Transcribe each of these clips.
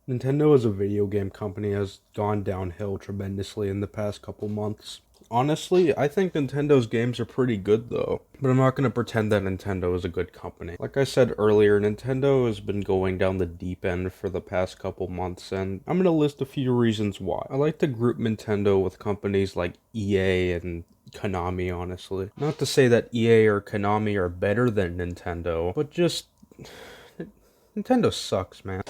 Nintendo as a video game company has gone downhill tremendously in the past couple months. Honestly, I think Nintendo's games are pretty good though, but I'm not going to pretend that Nintendo is a good company. Like I said earlier, Nintendo has been going down the deep end for the past couple months, and I'm going to list a few reasons why. I like to group Nintendo with companies like EA and Konami, honestly. Not to say that EA or Konami are better than Nintendo, but just Nintendo sucks, man.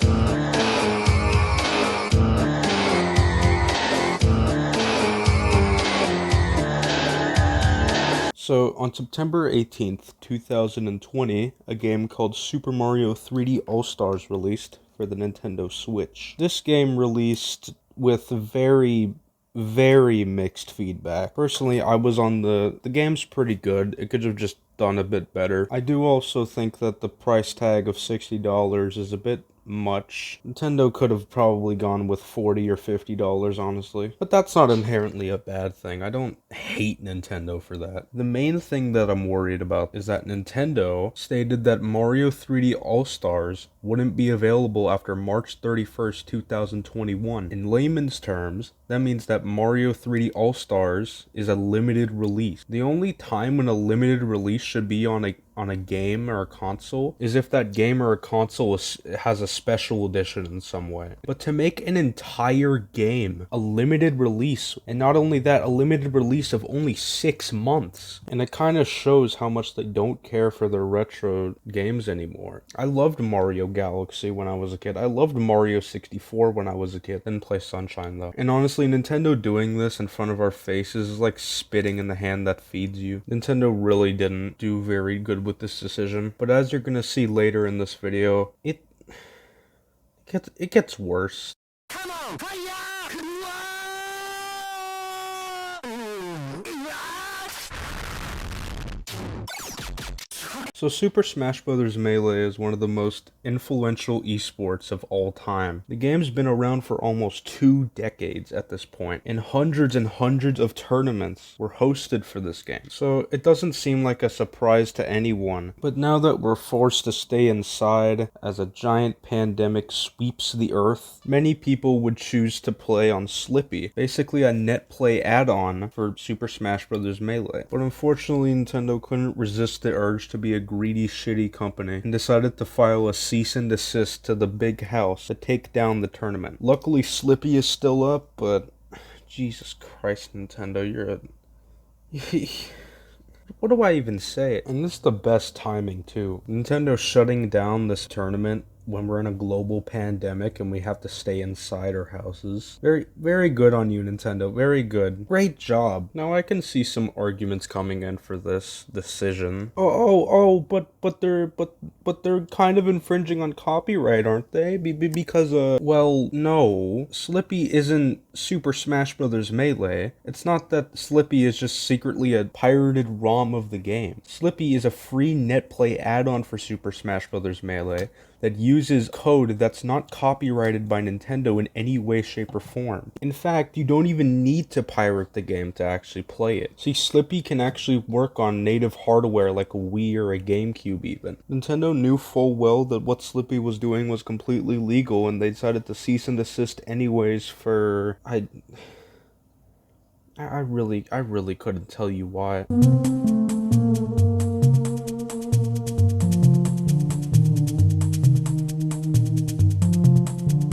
So, on September 18th, 2020, a game called Super Mario 3D All-Stars released for the Nintendo Switch. This game released with very mixed feedback. Personally, I was on the game's pretty good. It could have just done a bit better. I do also think that the price tag of $60 is a bit much. Nintendo could have probably gone with $40 or $50, honestly. But that's not inherently a bad thing. I don't hate Nintendo for that. The main thing that I'm worried about is that Nintendo stated that Mario 3D All-Stars wouldn't be available after March 31st, 2021. In layman's terms, that means that Mario 3D All-Stars is a limited release. The only time when a limited release should be on a game or a console is if that game or a console has a special edition in some way. But to make an entire game a limited release, and not only that, a limited release of only 6 months, and it kind of shows how much they don't care for their retro games anymore. I loved Mario Galaxy when I was a kid. I loved Mario 64 when I was a kid. Didn't play Sunshine though. And honestly, Nintendo doing this in front of our faces is like spitting in the hand that feeds you. Nintendo really didn't do very good with this decision, but as you're gonna see later in this video, it gets worse. Come on, So Super Smash Bros. Melee is one of the most influential esports of all time. The game's been around for almost 2 decades at this point, and hundreds of tournaments were hosted for this game. So it doesn't seem like a surprise to anyone, but now that we're forced to stay inside as a giant pandemic sweeps the earth, many people would choose to play on Slippi, basically a net play add-on for Super Smash Bros. Melee. But unfortunately, Nintendo couldn't resist the urge to be a greedy, shitty company and decided to file a cease and desist to the big house to take down the tournament. Luckily, Slippi is still up, but Jesus Christ, Nintendo, you're a... What do I even say? And this is the best timing, too. Nintendo shutting down this tournament when we're in a global pandemic and we have to stay inside our houses. Very good on you, Nintendo. Very good. Great job. Now I can see some arguments coming in for this decision. But they're kind of infringing on copyright, aren't they? Because well, no. Slippi isn't Super Smash Bros. Melee. It's not that Slippi is just secretly a pirated ROM of the game. Slippi is a free net play add-on for Super Smash Bros. Melee that uses code that's not copyrighted by Nintendo in any way, shape, or form. In fact, you don't even need to pirate the game to actually play it. See, Slippi can actually work on native hardware like a Wii or a GameCube even. Nintendo knew full well that what Slippi was doing was completely legal, and they decided to cease and desist anyways for... I really couldn't tell you why.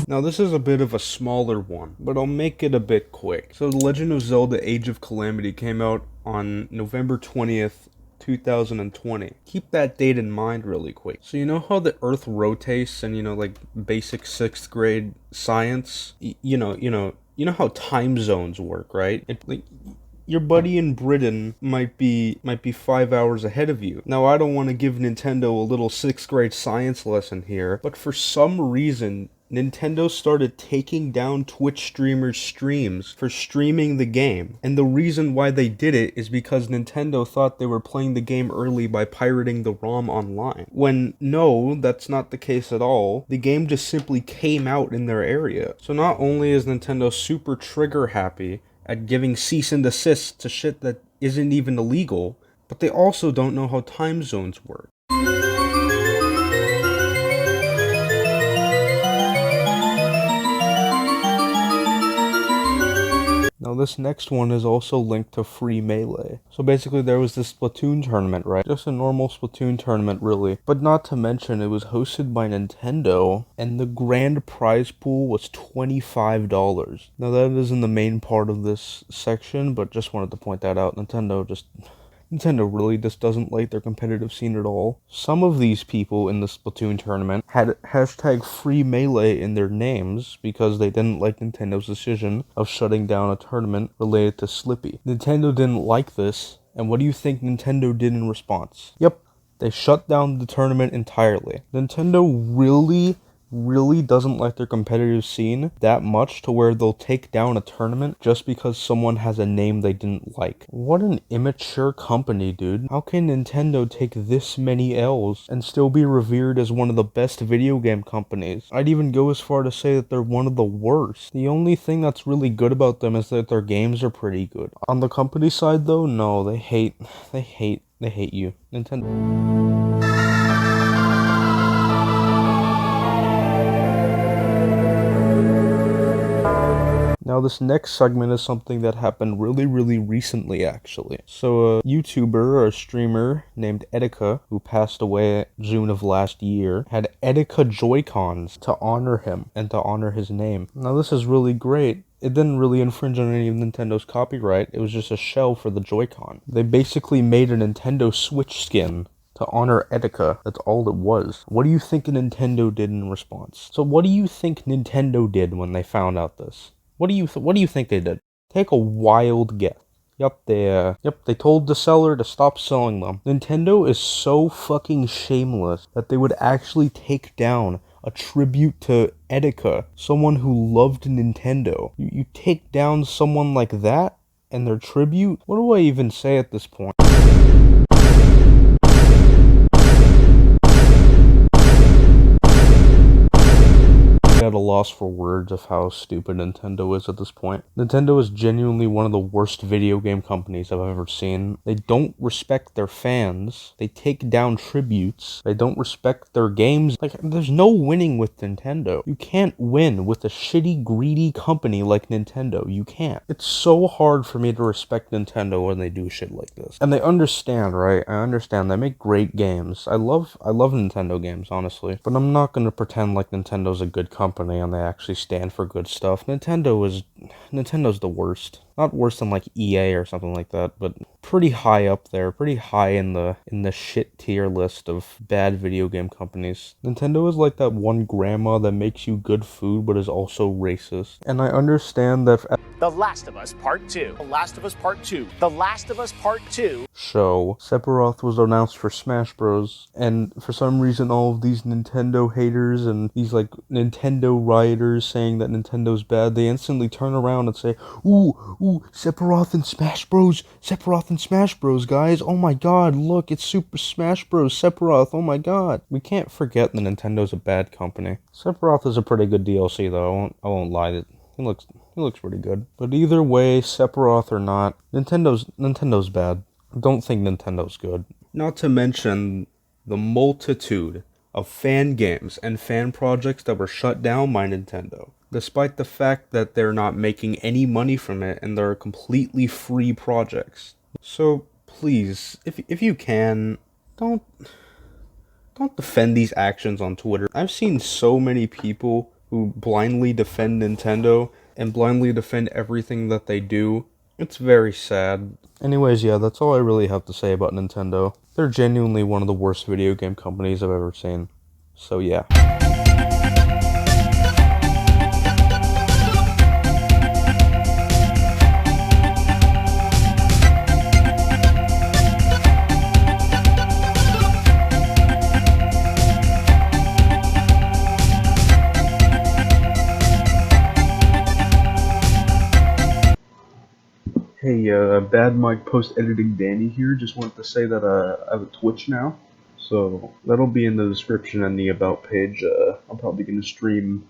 Now this is a bit of a smaller one, but I'll make it a bit quick. So The Legend of Zelda Age of Calamity came out on November 20th, 2020. Keep that date in mind really quick. So you know how the Earth rotates and like basic 6th grade science? You know how time zones work, right? Your buddy in Britain might be 5 hours ahead of you. Now, I don't want to give Nintendo a little 6th grade science lesson here, but for some reason, Nintendo started taking down Twitch streamers' streams for streaming the game. And the reason why they did it is because Nintendo thought they were playing the game early by pirating the ROM online. When no, that's not the case at all. The game just simply came out in their area. So not only is Nintendo super trigger happy at giving cease and desist to shit that isn't even illegal, but they also don't know how time zones work. this next one is also linked to Free Melee. So basically there was this Splatoon tournament, right? Just a normal Splatoon tournament, really. But not to mention, it was hosted by Nintendo, and the grand prize pool was $25. Now that isn't the main part of this section, but just wanted to point that out. Nintendo really just doesn't like their competitive scene at all. Some of these people in the Splatoon tournament had hashtag Free Melee in their names because they didn't like Nintendo's decision of shutting down a tournament related to Slippy. Nintendo didn't like this, and what do you think Nintendo did in response? Yep, they shut down the tournament entirely. Nintendo really doesn't like their competitive scene that much to where they'll take down a tournament just because someone has a name they didn't like. What an immature company, dude. How can Nintendo take this many L's and still be revered as one of the best video game companies? I'd even go as far to say that they're one of the worst. The only thing that's really good about them is that their games are pretty good. On the company side though, no, they hate you. Nintendo. Now this next segment is something that happened really recently, actually. So a YouTuber or a streamer named Etika, who passed away June of last year, had Etika Joy-Cons to honor him and to honor his name. Now this is really great. It didn't really infringe on any of Nintendo's copyright. It was just a shell for the Joy-Con. They basically made a Nintendo Switch skin to honor Etika. That's all it was. What do you think Nintendo did in response? So what do you think Nintendo did when they found out this? What do you think they did? Take a wild guess. They told the seller to stop selling them. Nintendo is so fucking shameless that they would actually take down a tribute to Etika, someone who loved Nintendo. You take down someone like that and their tribute? What do I even say at this point? At a loss for words of how stupid Nintendo is at this point. Nintendo is genuinely one of the worst video game companies I've ever seen. They don't respect their fans. They take down tributes. They don't respect their games. Like, there's no winning with Nintendo. You can't win with a shitty, greedy company like Nintendo. You can't. It's so hard for me to respect Nintendo when they do shit like this. And they understand, right? I understand. They make great games. I love Nintendo games, honestly. But I'm not gonna pretend like Nintendo's a good company and they actually stand for good stuff. Nintendo's the worst. Not worse than like EA or something like that, but pretty high up there, pretty high in the shit tier list of bad video game companies. Nintendo is like that one grandma that makes you good food but is also racist. And I understand that The Last of Us Part 2. The Last of Us Part 2. The Last of Us Part 2. show, Sephiroth was announced for Smash Bros. And for some reason all of these Nintendo haters and these like Nintendo rioters saying that Nintendo's bad, they instantly turn around and say, ooh, Sephiroth and Smash Bros. Sephiroth and Smash Bros, guys. Oh my god, look, it's Super Smash Bros. Sephiroth, oh my god. We can't forget that Nintendo's a bad company. Sephiroth is a pretty good DLC though, I won't lie, that he looks pretty good. But either way, Sephiroth or not, Nintendo's bad. I don't think Nintendo's good. Not to mention the multitude of fan games and fan projects that were shut down by Nintendo, despite the fact that they're not making any money from it and they're completely free projects. So please, if you can, don't defend these actions on Twitter. I've seen so many people who blindly defend Nintendo and blindly defend everything that they do. It's very sad. Anyways, yeah, that's all I really have to say about Nintendo. They're genuinely one of the worst video game companies I've ever seen. So yeah. Hey, Bad Mike Post-Editing Danny here. Just wanted to say that I have a Twitch now. So that'll be in the description and the About page. I'm probably going to stream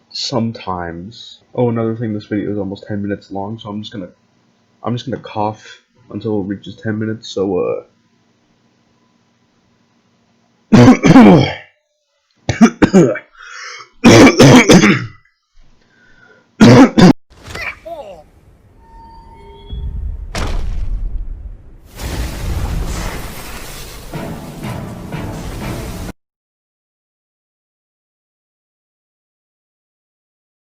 sometimes. Oh, another thing, this video is almost 10 minutes long, so I'm just gonna cough until it reaches 10 minutes, so